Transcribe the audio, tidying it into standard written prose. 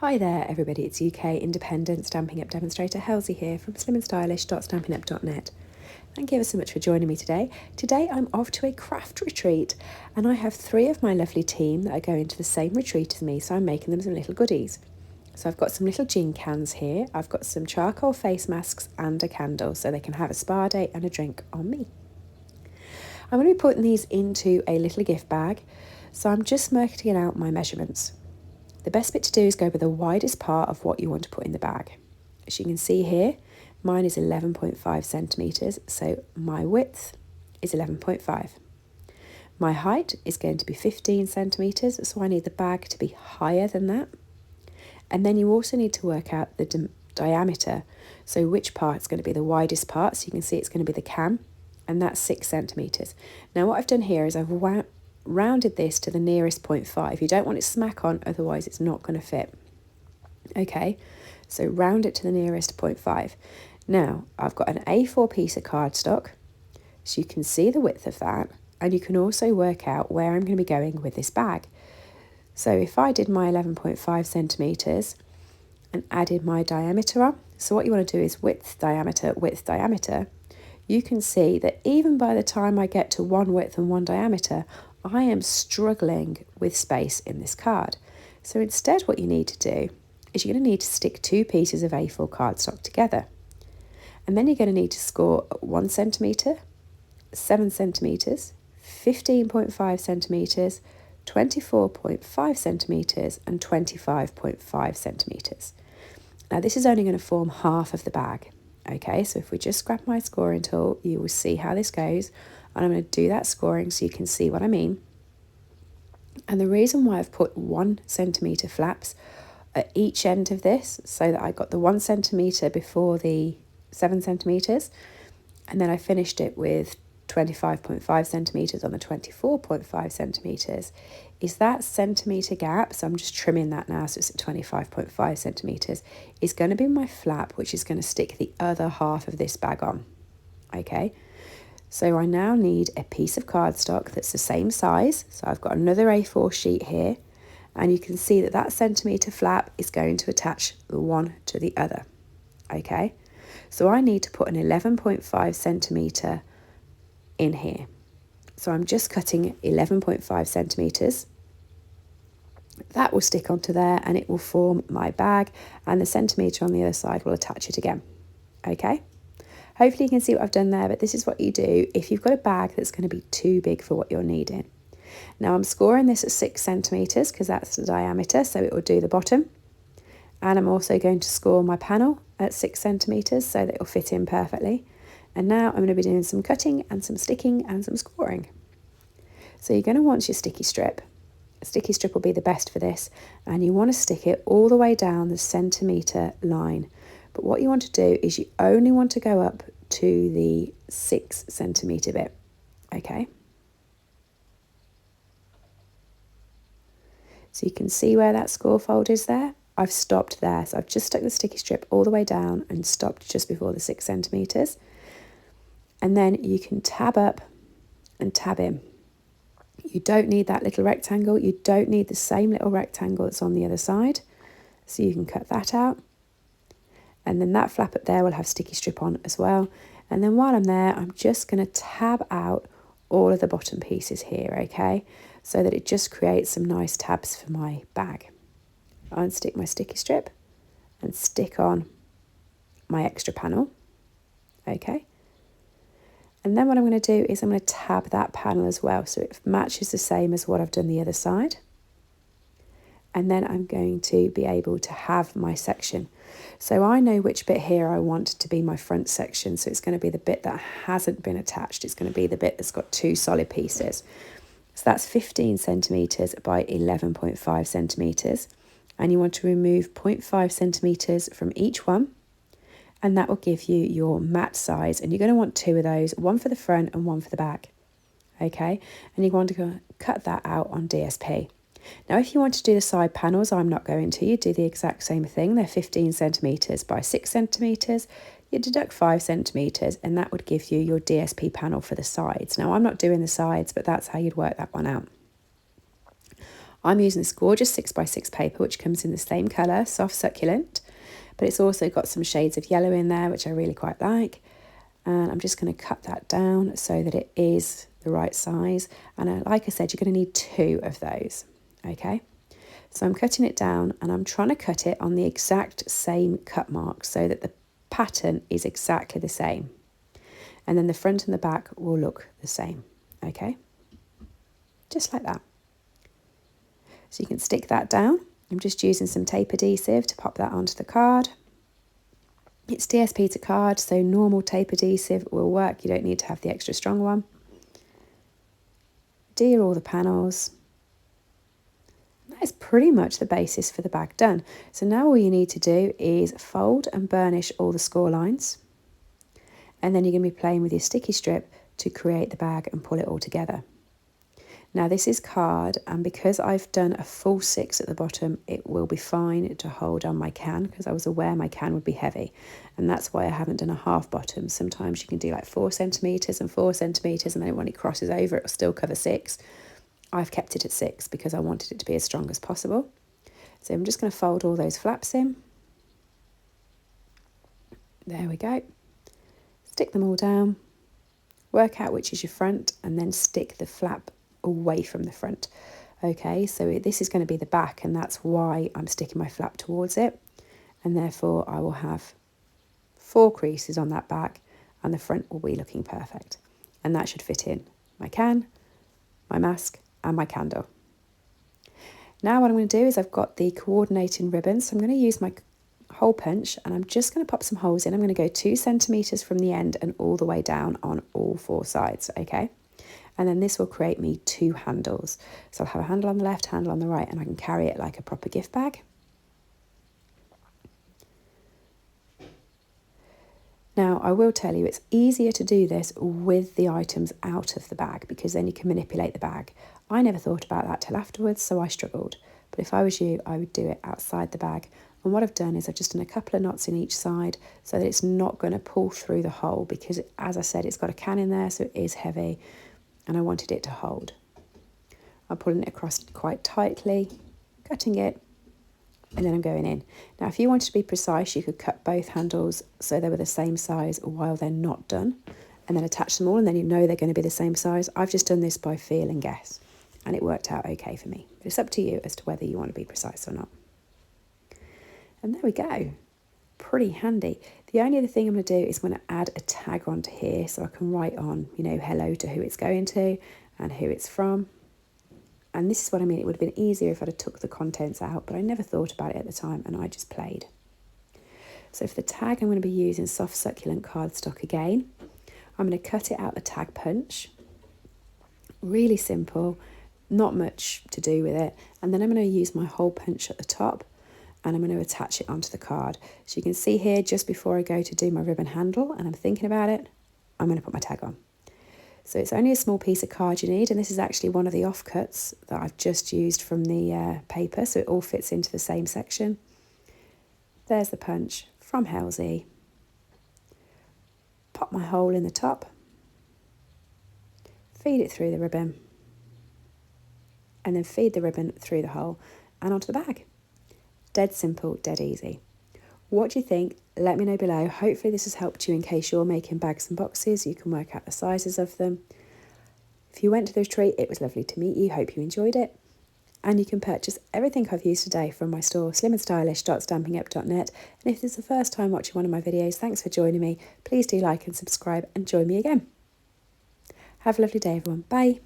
Hi there everybody, it's UK independent Stampin' Up demonstrator Halsey here from slimandstylish.stampinup.net. Thank you ever so much for joining me today. Today I'm off to a craft retreat and I have 3 of my lovely team that are going to the same retreat as me, so I'm making them some little goodies. So I've got some little gin cans here, I've got some charcoal face masks and a candle so they can have a spa day and a drink on me. I'm going to be putting these into a little gift bag, so I'm just marking out my measurements. The best bit to do is go with the widest part of what you want to put in the bag. As you can see here, mine is 11.5 centimetres, so my width is 11.5. My height is going to be 15 centimetres, so I need the bag to be higher than that. And then you also need to work out the diameter, so which part is going to be the widest part, so you can see it's going to be the cam, and that's 6 centimetres. Now what I've done here is I've rounded this to the nearest 0.5. You don't want it smack on, otherwise it's not going to fit. Okay, so round it to the nearest 0.5. Now I've got an A4 piece of cardstock, so you can see the width of that, and you can also work out where I'm going to be going with this bag. So if I did my 11.5 centimetres and added my diameter on, so what you want to do is width, diameter, you can see that even by the time I get to one width and one diameter, I am struggling with space in this card. So instead what you need to do is you're going to need to stick 2 pieces of A4 cardstock together. And then you're going to need to score 1 centimetre, 7 centimetres, 15.5 centimetres, 24.5 centimetres and 25.5 centimetres. Now this is only going to form half of the bag. Okay, so if we just grab my scoring tool, you will see how this goes. And I'm going to do that scoring so you can see what I mean. And the reason why I've put 1 centimetre flaps at each end of this, so that I got the 1 centimetre before the 7 centimetres, and then I finished it with 25.5 centimetres on the 24.5 centimetres, is that centimetre gap, so I'm just trimming that now so it's at 25.5 centimetres, is going to be my flap, which is going to stick the other half of this bag on. Okay. So I now need a piece of cardstock that's the same size. So I've got another A4 sheet here, and you can see that that centimetre flap is going to attach the one to the other. Okay, so I need to put an 11.5 centimetre in here. So I'm just cutting 11.5 centimetres. That will stick onto there and it will form my bag, and the centimetre on the other side will attach it again. Okay. Hopefully you can see what I've done there, but this is what you do if you've got a bag that's going to be too big for what you're needing. Now I'm scoring this at 6 centimetres because that's the diameter, so it will do the bottom. And I'm also going to score my panel at 6 centimetres so that it will fit in perfectly. And now I'm going to be doing some cutting and some sticking and some scoring. So you're going to want your sticky strip. A sticky strip will be the best for this, and you want to stick it all the way down the centimetre line. But what you want to do is you only want to go up to the 6 centimetre bit, okay? So you can see where that score fold is there. I've stopped there, so I've just stuck the sticky strip all the way down and stopped just before the 6 centimetres. And then you can tab up and tab in. You don't need that little rectangle. You don't need the same little rectangle that's on the other side. So you can cut that out. And then that flap up there will have sticky strip on as well. And then while I'm there, I'm just going to tab out all of the bottom pieces here, okay? So that it just creates some nice tabs for my bag. I'll unstick my sticky strip and stick on my extra panel, okay? And then what I'm going to do is I'm going to tab that panel as well, so it matches the same as what I've done the other side. And then I'm going to be able to have my section. So I know which bit here I want to be my front section. So it's going to be the bit that hasn't been attached. It's going to be the bit that's got 2 solid pieces. So that's 15 centimetres by 11.5 centimetres. And you want to remove 0.5 centimetres from each one. And that will give you your mat size. And you're going to want 2 of those, one for the front and one for the back. Okay, and you want to go cut that out on DSP. Now, if you want to do the side panels, I'm not going to. You do the exact same thing. They're 15 centimetres by 6 centimetres. You deduct 5 centimetres, and that would give you your DSP panel for the sides. Now, I'm not doing the sides, but that's how you'd work that one out. I'm using this gorgeous 6x6 paper, which comes in the same colour, soft succulent, but it's also got some shades of yellow in there, which I really quite like. And I'm just going to cut that down so that it is the right size. And like I said, you're going to need 2 of those, okay? So I'm cutting it down, and I'm trying to cut it on the exact same cut mark so that the pattern is exactly the same. And then the front and the back will look the same, okay? Just like that. So you can stick that down. I'm just using some tape adhesive to pop that onto the card. It's DSP to card, so normal tape adhesive will work. You don't need to have the extra strong one. Adhere all the panels. That is pretty much the basis for the bag done. So now all you need to do is fold and burnish all the score lines. And then you're going to be playing with your sticky strip to create the bag and pull it all together. Now this is card, and because I've done a full 6 at the bottom, it will be fine to hold on my can, because I was aware my can would be heavy, and that's why I haven't done a half bottom. Sometimes you can do like 4 centimetres and 4 centimetres, and then when it crosses over, it'll still cover 6. I've kept it at 6 because I wanted it to be as strong as possible. So I'm just going to fold all those flaps in. There we go. Stick them all down. Work out which is your front, and then stick the flap away from the front. Okay, so this is going to be the back, and that's why I'm sticking my flap towards it, and therefore I will have 4 creases on that back, and the front will be looking perfect. And that should fit in my can, my mask, and my candle. Now what I'm going to do is I've got the coordinating ribbon, so I'm going to use my hole punch, and I'm just going to pop some holes in. I'm going to go 2 centimetres from the end and all the way down on all 4 sides, okay? And then this will create me 2 handles. So I'll have a handle on the left, handle on the right, and I can carry it like a proper gift bag. Now, I will tell you, it's easier to do this with the items out of the bag, because then you can manipulate the bag. I never thought about that till afterwards, so I struggled. But if I was you, I would do it outside the bag. And what I've done is I've just done a couple of knots in each side so that it's not going to pull through the hole, because, as I said, it's got a can in there, so it is heavy, and I wanted it to hold. I'm pulling it across quite tightly, cutting it, and then I'm going in. Now, if you wanted to be precise, you could cut both handles so they were the same size while they're not done, and then attach them all, and then you know they're going to be the same size. I've just done this by feel and guess, and it worked out okay for me. But it's up to you as to whether you want to be precise or not. And there we go. Pretty handy. The only other thing I'm going to do is I'm going to add a tag onto here so I can write on, you know, hello to who it's going to and who it's from. And this is what I mean. It would have been easier if I'd have took the contents out, but I never thought about it at the time, and I just played. So for the tag, I'm going to be using soft succulent cardstock again. I'm going to cut it out the tag punch. Really simple, not much to do with it. And then I'm going to use my hole punch at the top, and I'm going to attach it onto the card. So you can see here, just before I go to do my ribbon handle and I'm thinking about it, I'm going to put my tag on. So it's only a small piece of card you need, and this is actually one of the offcuts that I've just used from the paper, so it all fits into the same section. There's the punch from Halsey. Pop my hole in the top, feed it through the ribbon, and then feed the ribbon through the hole and onto the bag. Dead simple, dead easy. What do you think? Let me know below. Hopefully this has helped you in case you're making bags and boxes. You can work out the sizes of them. If you went to the retreat, it was lovely to meet you. Hope you enjoyed it. And you can purchase everything I've used today from my store, slimandstylish.stampinup.net. And if this is the first time watching one of my videos, thanks for joining me. Please do like and subscribe and join me again. Have a lovely day, everyone. Bye.